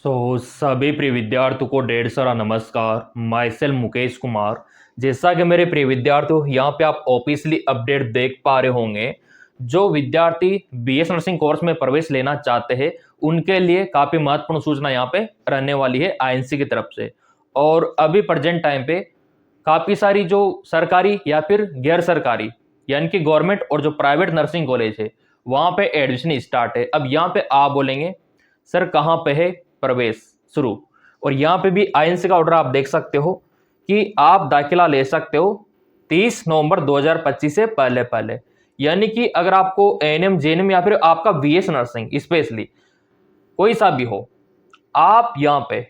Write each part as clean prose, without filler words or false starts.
सभी प्रिय विद्यार्थियों को ढेर सारा नमस्कार। My self Mukesh Kumar. जैसा कि मेरे प्रिय विद्यार्थियों यहाँ पे आप ऑफिशियली अपडेट देख पा रहे होंगे, जो विद्यार्थी बीएस नर्सिंग कोर्स में प्रवेश लेना चाहते हैं उनके लिए काफ़ी महत्वपूर्ण सूचना यहाँ पे रहने वाली है आईएनसी की तरफ से। और अभी प्रेजेंट टाइम पे काफ़ी सारी जो सरकारी या फिर गैर सरकारी यानी कि गवर्नमेंट और जो प्राइवेट नर्सिंग कॉलेज है वहाँ पे एडमिशन स्टार्ट है। अब यहाँ पे आप बोलेंगे सर कहाँ पे है प्रवेश शुरू, और यहाँ पे भी आईएनसी का ऑर्डर आप देख सकते हो कि आप दाखिला ले सकते हो 30 नवंबर 2025 से पहले पहले। यानी कि अगर आपको एएनएम जेएनएम या फिर आपका बीएस नर्सिंग स्पेशली कोई सा भी हो, आप यहाँ पे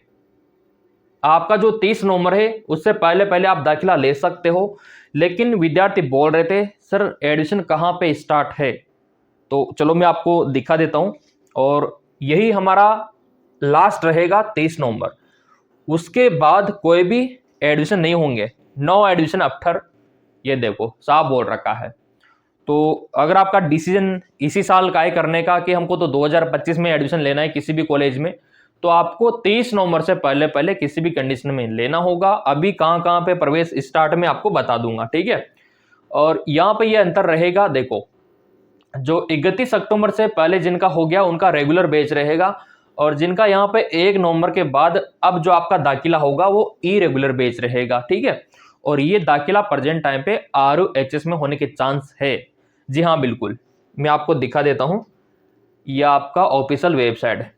आपका जो 30 नवंबर है उससे पहले पहले आप दाखिला ले सकते हो। लेकिन विद्यार्थी बोल रहे थे सर एडमिशन कहाँ पे स्टार्ट है, तो चलो मैं आपको दिखा देता हूँ। और यही हमारा लास्ट रहेगा 23 नवंबर, उसके बाद कोई भी एडमिशन नहीं होंगे। नो एडमिशन आफ्टर, ये देखो साफ बोल रखा है। तो अगर आपका डिसीजन इसी साल का है करने का कि हमको तो 2025 में एडमिशन लेना है किसी भी कॉलेज में, तो आपको 23 नवंबर से पहले पहले किसी भी कंडीशन में लेना होगा। अभी कहाँ कहाँ पे प्रवेश स्टार्ट में आपको बता दूंगा, ठीक है। और यहाँ पे ये अंतर रहेगा, देखो जो 31 अक्टूबर से पहले जिनका हो गया उनका रेगुलर बैच रहेगा, और जिनका यहाँ पे 1 नवंबर के बाद अब जो आपका दाखिला होगा वो ई रेगुलर बैच रहेगा, ठीक है। और ये दाखिला प्रेजेंट टाइम पे आरयूएचएस में होने के चांस है। जी हाँ बिल्कुल, मैं आपको दिखा देता हूँ। यह आपका ऑफिशियल वेबसाइट है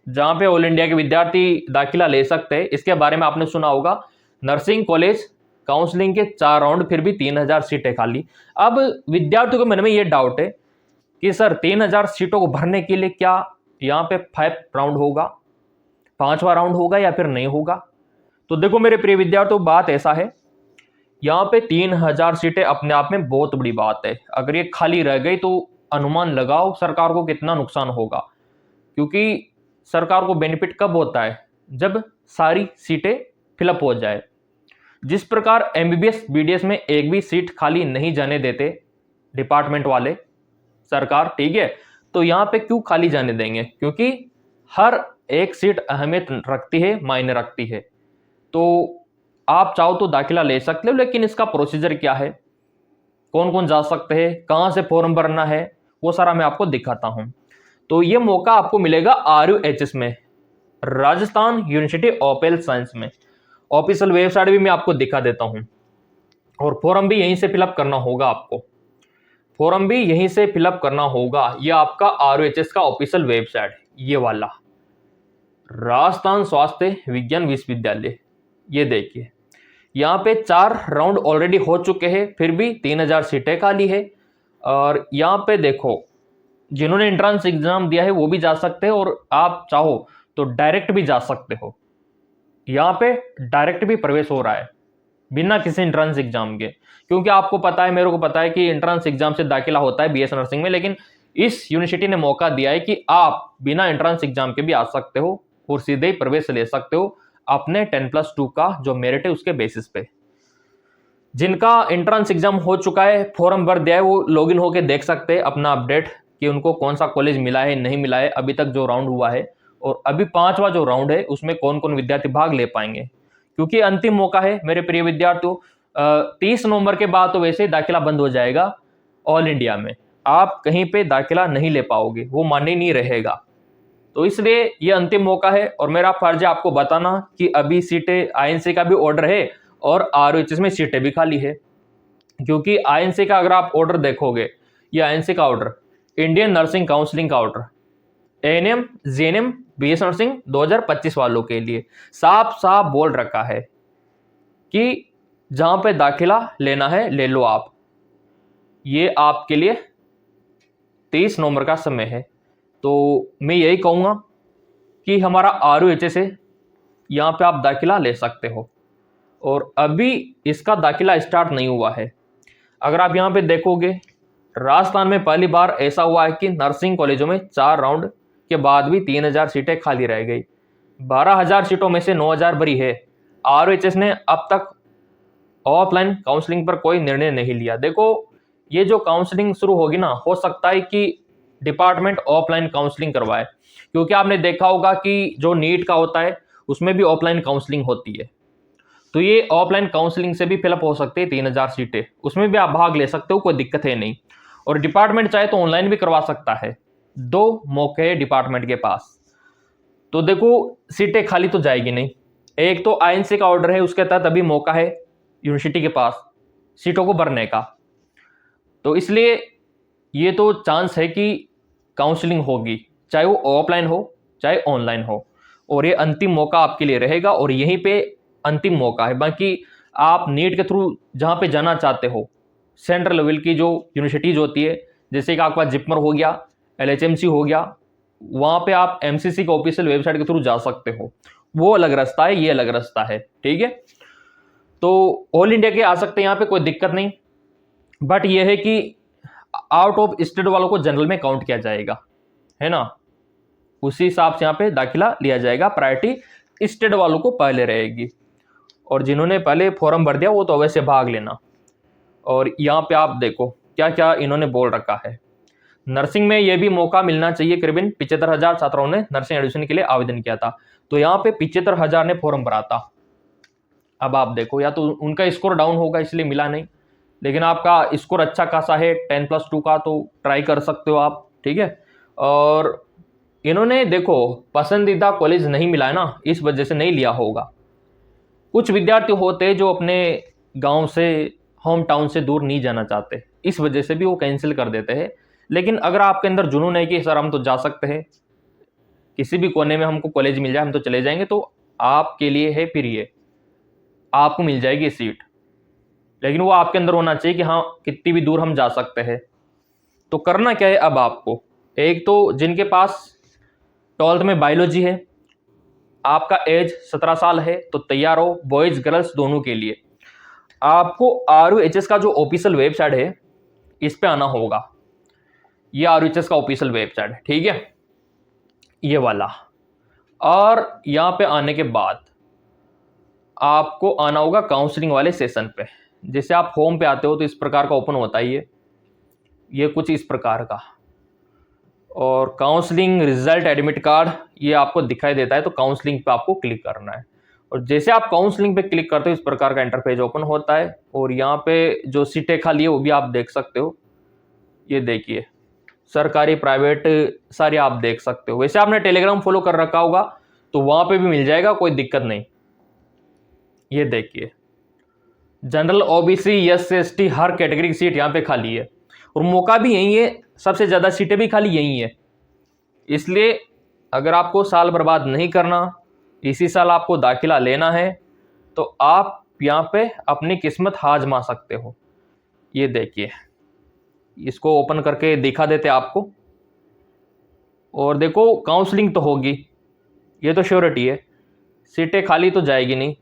जहाँ पे ऑल इंडिया के विद्यार्थी दाखिला ले सकते हैं। इसके बारे में आपने सुना होगा, नर्सिंग कॉलेज काउंसलिंग के 4 राउंड, फिर भी 3000 सीटें खाली। अब विद्यार्थियों के मन में ये डाउट है कि सर 3000 सीटों को भरने के लिए क्या यहाँ पे 5 राउंड होगा, 5वां राउंड होगा या फिर नहीं होगा। तो देखो मेरे प्रिय विद्यार्थियों, बात ऐसा है, यहाँ पे 3000 सीटें अपने आप में बहुत बड़ी बात है। अगर ये खाली रह गई तो अनुमान लगाओ सरकार को कितना नुकसान होगा, क्योंकि सरकार को बेनिफिट कब होता है, जब सारी सीटें फिलअप हो जाए। जिस प्रकार एमबीबीएस बीडीएस में एक भी सीट खाली नहीं जाने देते डिपार्टमेंट वाले सरकार, ठीक है, तो यहाँ पे क्यों खाली जाने देंगे, क्योंकि हर एक सीट अहमियत रखती है, मायने रखती है। तो आप चाहो तो दाखिला ले सकते हो, लेकिन इसका प्रोसीजर क्या है, कौन कौन जा सकते हैं, कहाँ से फॉर्म भरना है, वो सारा मैं आपको दिखाता हूँ। तो ये मौका आपको मिलेगा आरयूएचएस में, Rajasthan university of health science में। ऑफिशियल वेबसाइट भी मैं आपको दिखा देता हूँ, और फॉर्म भी यहीं से फिलअप करना होगा आपको, फॉर्म भी यहीं से फिलअप करना होगा। ये आपका आरयूएचएस का ऑफिशियल वेबसाइट, ये वाला राजस्थान स्वास्थ्य विज्ञान विश्वविद्यालय। ये देखिए यहाँ पे 4 राउंड ऑलरेडी हो चुके हैं, फिर भी 3000 सीटें खाली है। और यहाँ पे देखो जिन्होंने एंट्रेंस एग्जाम दिया है वो भी जा सकते हैं, और आप चाहो तो डायरेक्ट भी जा सकते हो। यहाँ पे डायरेक्ट भी प्रवेश हो रहा है बिना किसी एंट्रेंस एग्जाम के, क्योंकि आपको पता है, मेरे को पता है कि एंट्रेंस एग्जाम से दाखिला होता है बीएस नर्सिंग में, लेकिन इस यूनिवर्सिटी ने मौका दिया है कि आप बिना एंट्रेंस एग्जाम के भी आ सकते हो और सीधे ही प्रवेश ले सकते हो अपने 10+2 का जो मेरिट है उसके बेसिस पे। जिनका एंट्रेंस एग्जाम हो चुका है, फॉर्म भर दिया है, वो लॉगिन होके देख सकते हैं अपना अपडेट कि उनको कौन सा कॉलेज मिला है नहीं मिला है अभी तक जो राउंड हुआ है, और अभी 5वां जो राउंड है उसमें कौन कौन विद्यार्थी भाग ले पाएंगे, क्योंकि अंतिम मौका है मेरे प्रिय विद्यार्थियों। 30 नवंबर के बाद तो वैसे ही दाखिला बंद हो जाएगा ऑल इंडिया में, आप कहीं पे दाखिला नहीं ले पाओगे, वो मान्य नहीं रहेगा। तो इसलिए ये अंतिम मौका है, और मेरा फर्ज है आपको बताना कि अभी सीटें आईएनसी का भी ऑर्डर है और आरयूएचएस में सीटें भी खाली है। क्योंकि आईएनसी का अगर आप ऑर्डर देखोगे, ये आईएनसी का ऑर्डर, इंडियन नर्सिंग काउंसिलिंग का order, ANM GNM BS nursing 2025 वालों के लिए साफ साफ बोल रखा है कि जहां पे दाखिला लेना है ले लो आप, ये आपके लिए 23 नवंबर का समय है। तो मैं यही कहूँगा कि हमारा आरयूएचएस है, यहाँ पे आप दाखिला ले सकते हो, और अभी इसका दाखिला स्टार्ट नहीं हुआ है। अगर आप यहाँ पे देखोगे, राजस्थान में पहली बार ऐसा हुआ है कि नर्सिंग कॉलेजों में 4 राउंड के बाद भी 3000 सीटें खाली रह गई। 12000 सीटों में से 9000 भरी है। आरयूएचएस ने अब तक ऑफलाइन काउंसलिंग पर कोई निर्णय नहीं लिया। देखो ये जो काउंसलिंग शुरू होगी ना, हो सकता है कि डिपार्टमेंट ऑफलाइन काउंसलिंग करवाए, क्योंकि आपने देखा होगा कि जो नीट का होता है उसमें भी ऑफलाइन काउंसलिंग होती है। तो ये ऑफलाइन काउंसलिंग से भी फिलअप हो सकती है 3000 सीटें, उसमें भी आप भाग ले सकते हो, कोई दिक्कत है नहीं। और डिपार्टमेंट चाहे तो ऑनलाइन भी करवा सकता है, 2 मौके हैं डिपार्टमेंट के पास। तो देखो सीटें खाली तो जाएगी नहीं, एक तो आईएनसी का ऑर्डर है, उसके तहत अभी मौका है यूनिवर्सिटी के पास सीटों को भरने का। तो इसलिए ये तो चांस है कि काउंसलिंग होगी, चाहे वो ऑफलाइन हो चाहे ऑनलाइन हो, और ये अंतिम मौका आपके लिए रहेगा और यहीं पे अंतिम मौका है। बाकी आप नीट के थ्रू जहाँ पे जाना चाहते हो, सेंट्रल लेवल की जो यूनिवर्सिटीज़ होती है, जैसे कि आपका जिपमर हो गया, एलएचएमसी हो गया, वहाँ पे आप एमसीसी के ऑफिशियल वेबसाइट के थ्रू जा सकते हो, वो अलग रास्ता है, ये अलग रास्ता है, ठीक है। तो ऑल इंडिया के आ सकते हैं यहाँ पे, कोई दिक्कत नहीं। बट ये है कि आउट ऑफ स्टेट वालों को जनरल में काउंट किया जाएगा, है ना, उसी हिसाब से यहाँ पे दाखिला लिया जाएगा। प्रायोरिटी स्टेट वालों को पहले रहेगी, और जिन्होंने पहले फॉर्म भर दिया वो तो अवश्य भाग लेना। और यहाँ पे आप देखो क्या क्या इन्होंने बोल रखा है। नर्सिंग में ये भी मौका मिलना चाहिए, करीबन 75,000 छात्राओं ने नर्सिंग एडमिशन के लिए आवेदन किया था, तो यहाँ पे 75,000 ने फॉर्म भरा था। अब आप देखो, या तो उनका स्कोर डाउन होगा इसलिए मिला नहीं, लेकिन आपका स्कोर अच्छा खासा है 10+2 का, तो ट्राई कर सकते हो आप, ठीक है। और इन्होंने देखो पसंदीदा कॉलेज नहीं मिला है ना, इस वजह से नहीं लिया होगा। कुछ विद्यार्थी होते हैं जो अपने गांव से, होम टाउन से दूर नहीं जाना चाहते, इस वजह से भी वो कैंसिल कर देते हैं। लेकिन अगर आपके अंदर जुनून है कि सर हम तो जा सकते हैं, किसी भी कोने में हमको कॉलेज मिल जाए हम तो चले जाएंगे, तो आपके लिए है फिर ये, आपको मिल जाएगी सीट। लेकिन वो आपके अंदर होना चाहिए कि हाँ कितनी भी दूर हम जा सकते हैं। तो करना क्या है अब आपको, एक तो जिनके पास 12th में बायोलॉजी है, आपका एज 17 साल है, तो तैयार हो, बॉयज़ गर्ल्स दोनों के लिए। आपको RUHS का जो ऑफिशियल वेबसाइट है इस पे आना होगा, ये RUHS का ऑफिशियल वेबसाइट है, ठीक है, ये वाला। और यहाँ पे आने के बाद आपको आना होगा काउंसलिंग वाले सेशन पे। जैसे आप होम पे आते हो तो इस प्रकार का ओपन होता है ये कुछ इस प्रकार का, और काउंसलिंग रिजल्ट एडमिट कार्ड ये आपको दिखाई देता है, तो काउंसलिंग पे आपको क्लिक करना है। और जैसे आप काउंसलिंग पे क्लिक करते हो इस प्रकार का इंटरफेस ओपन होता है, और यहाँ पे जो सीटें खाली है वो भी आप देख सकते हो, ये देखिए सरकारी प्राइवेट सारी आप देख सकते हो। वैसे आपने टेलीग्राम फॉलो कर रखा होगा तो वहाँ पे भी मिल जाएगा, कोई दिक्कत नहीं। ये देखिए जनरल, OBC, SC, ST हर कैटेगरी की सीट यहाँ पे खाली है, और मौका भी यही है, सबसे ज़्यादा सीटें भी खाली यही है। इसलिए अगर आपको साल बर्बाद नहीं करना, इसी साल आपको दाखिला लेना है, तो आप यहाँ पे अपनी किस्मत आजमा सकते हो। ये देखिए, इसको ओपन करके दिखा देते आपको, और देखो काउंसलिंग तो होगी, ये तो श्योरिटी है, सीटें खाली तो जाएगी नहीं।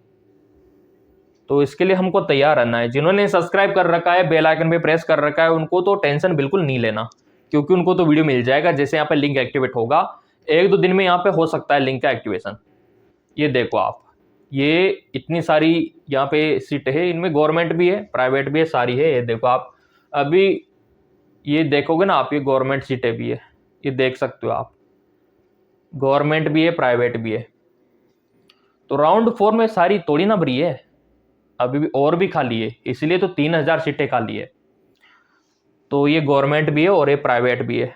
तो इसके लिए हमको तैयार रहना है। जिन्होंने सब्सक्राइब कर रखा है, बेल आइकन पे प्रेस कर रखा है, उनको तो टेंशन बिल्कुल नहीं लेना, क्योंकि उनको तो वीडियो मिल जाएगा जैसे यहाँ पे लिंक एक्टिवेट होगा, 1-2 दिन में यहाँ पे हो सकता है लिंक का एक्टिवेशन। ये देखो आप, ये इतनी सारी यहाँ पे सीटें है, इनमें गवर्नमेंट भी है प्राइवेट भी है, सारी है। ये देखो आप अभी ये देखोगे ना आप, ये गवर्नमेंट सीटें भी है, ये देख सकते हो आप, गवर्नमेंट भी है प्राइवेट भी है। तो राउंड 4 में सारी थोड़ी ना भरी है, अभी भी और भी खाली है, इसलिए तो 3000 सीटें खाली है। तो ये गवर्नमेंट भी है और ये प्राइवेट भी है।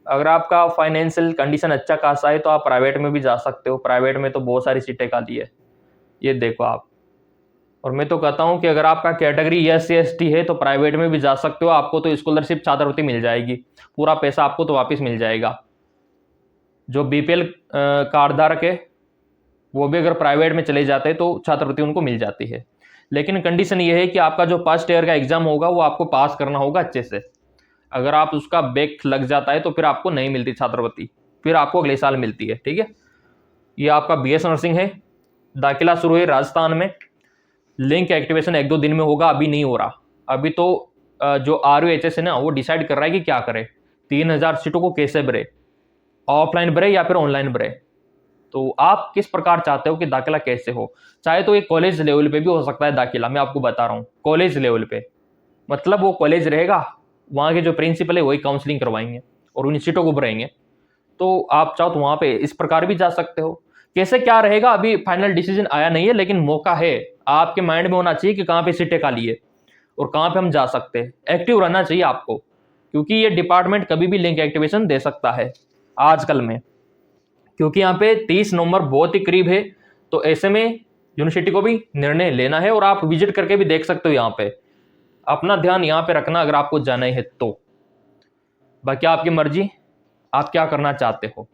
अगर आपका फाइनेंशियल कंडीशन अच्छा खासा है तो आप प्राइवेट में भी जा सकते हो, प्राइवेट में तो बहुत सारी सीटें खाली है, ये देखो आप। और मैं तो कहता हूँ कि अगर आपका कैटेगरी SC ST है तो प्राइवेट में भी जा सकते हो, आपको तो स्कॉलरशिप छात्रवृत्ति मिल जाएगी, पूरा पैसा आपको तो वापस मिल जाएगा। जो BPL कार्ड धारक है वो भी अगर प्राइवेट में चले जाते हैं तो छात्रवृत्ति उनको मिल जाती है। लेकिन कंडीशन ये है कि आपका जो फर्स्ट ईयर का एग्जाम होगा वो आपको पास करना होगा अच्छे से। अगर आप उसका बैक लग जाता है तो फिर आपको नहीं मिलती छात्रवृत्ति, फिर आपको अगले साल मिलती है, ठीक है। ये आपका BS नर्सिंग है, दाखिला शुरू है राजस्थान में, लिंक एक्टिवेशन 1-2 दिन में होगा, अभी नहीं हो रहा। अभी तो जो RUHS है ना वो डिसाइड कर रहा है कि क्या करे, 3000 सीटों को कैसे भरे, ऑफलाइन भरे या फिर ऑनलाइन भरे। तो आप किस प्रकार चाहते हो कि दाखिला कैसे हो, चाहे तो ये कॉलेज लेवल पे भी हो सकता है दाखिला, मैं आपको बता रहा हूँ कॉलेज लेवल पे, मतलब वो कॉलेज रहेगा, वहाँ के जो प्रिंसिपल है वही काउंसलिंग करवाएंगे, और उन सीटों को भरेंगे, तो आप चाहो तो वहाँ पे इस प्रकार भी जा सकते हो। कैसे क्या रहेगा अभी फाइनल डिसीजन आया नहीं है, लेकिन मौका है, आपके माइंड में होना चाहिए कि कहाँ पे सीटें खाली है और कहाँ पे हम जा सकते हैं। एक्टिव रहना चाहिए आपको, क्योंकि ये डिपार्टमेंट कभी भी लिंक एक्टिवेशन दे सकता है आजकल में, क्योंकि यहाँ पे 30 नवंबर बहुत ही करीब है। तो ऐसे में यूनिवर्सिटी को भी निर्णय लेना है और आप विजिट करके भी देख सकते हो। यहाँ पे अपना ध्यान यहाँ पे रखना अगर आपको जाना है तो। बाकी आपकी मर्जी, आप क्या करना चाहते हो,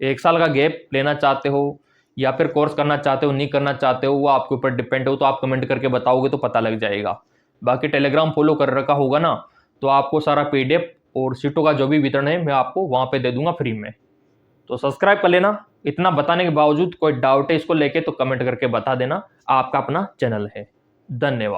1 साल का गैप लेना चाहते हो या फिर कोर्स करना चाहते हो, नहीं करना चाहते हो, वो आपके ऊपर डिपेंड हो। तो आप कमेंट करके बताओगे तो पता लग जाएगा। बाकी टेलीग्राम फॉलो कर रखा होगा ना, तो आपको सारा पीडीएफ और सीटों का जो भी वितरण है मैं आपको वहाँ पे दे दूंगा फ्री में। तो सब्सक्राइब कर लेना। इतना बताने के बावजूद कोई डाउट है इसको लेके तो कमेंट करके बता देना। आपका अपना चैनल है। धन्यवाद।